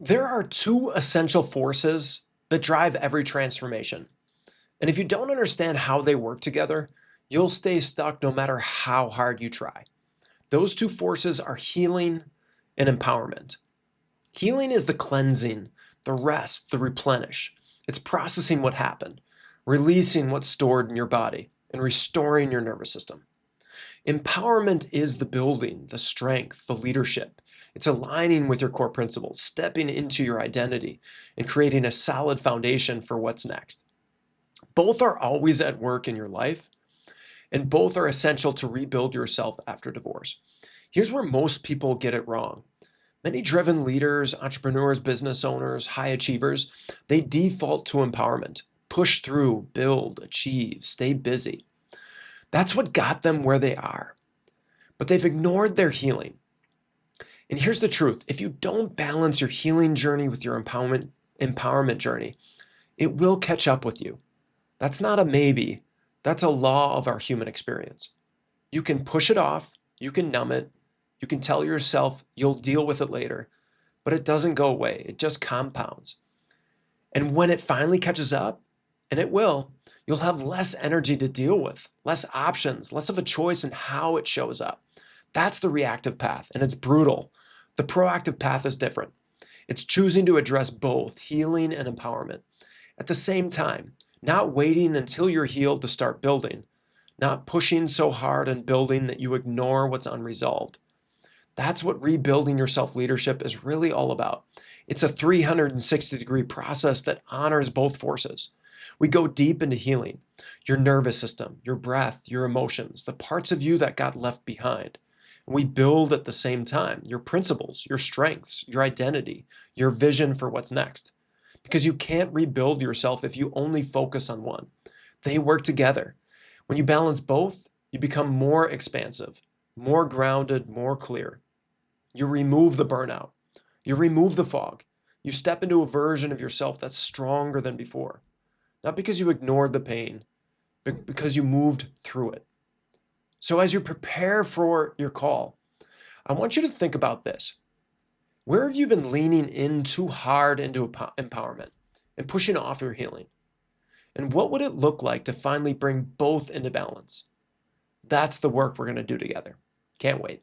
There are two essential forces that drive every transformation. And if you don't understand how they work together, you'll stay stuck no matter how hard you try. Those two forces are healing and empowerment. Healing is the cleansing, the rest, the replenish. It's processing what happened, releasing what's stored in your body, and restoring your nervous system. Empowerment is the building, the strength, the leadership. It's aligning with your core principles, stepping into your identity, and creating a solid foundation for what's next. Both are always at work in your life, and both are essential to rebuild yourself after divorce. Here's where most people get it wrong. Many driven leaders, entrepreneurs, business owners, high achievers, they default to empowerment. Push through, build, achieve, stay busy. That's what got them where they are. But they've ignored their healing. And here's the truth. If you don't balance your healing journey with your empowerment journey, it will catch up with you. That's not a maybe. That's a law of our human experience. You can push it off. You can numb it. You can tell yourself you'll deal with it later, but it doesn't go away. It just compounds. And when it finally catches up, and it will, you'll have less energy to deal with, less options, less of a choice in how it shows up. That's the reactive path, and it's brutal. The proactive path is different. It's choosing to address both healing and empowerment at the same time, not waiting until you're healed to start building, not pushing so hard and building that you ignore what's unresolved. That's what rebuilding your self-leadership is really all about. It's a 360-degree process that honors both forces. We go deep into healing, your nervous system, your breath, your emotions, the parts of you that got left behind. And we build at the same time your principles, your strengths, your identity, your vision for what's next. Because you can't rebuild yourself if you only focus on one. They work together. When you balance both, you become more expansive, more grounded, more clear. You remove the burnout. You remove the fog. You step into a version of yourself that's stronger than before. Not because you ignored the pain, but because you moved through it. So as you prepare for your call, I want you to think about this. Where have you been leaning in too hard into empowerment and pushing off your healing? And what would it look like to finally bring both into balance? That's the work we're going to do together. Can't wait.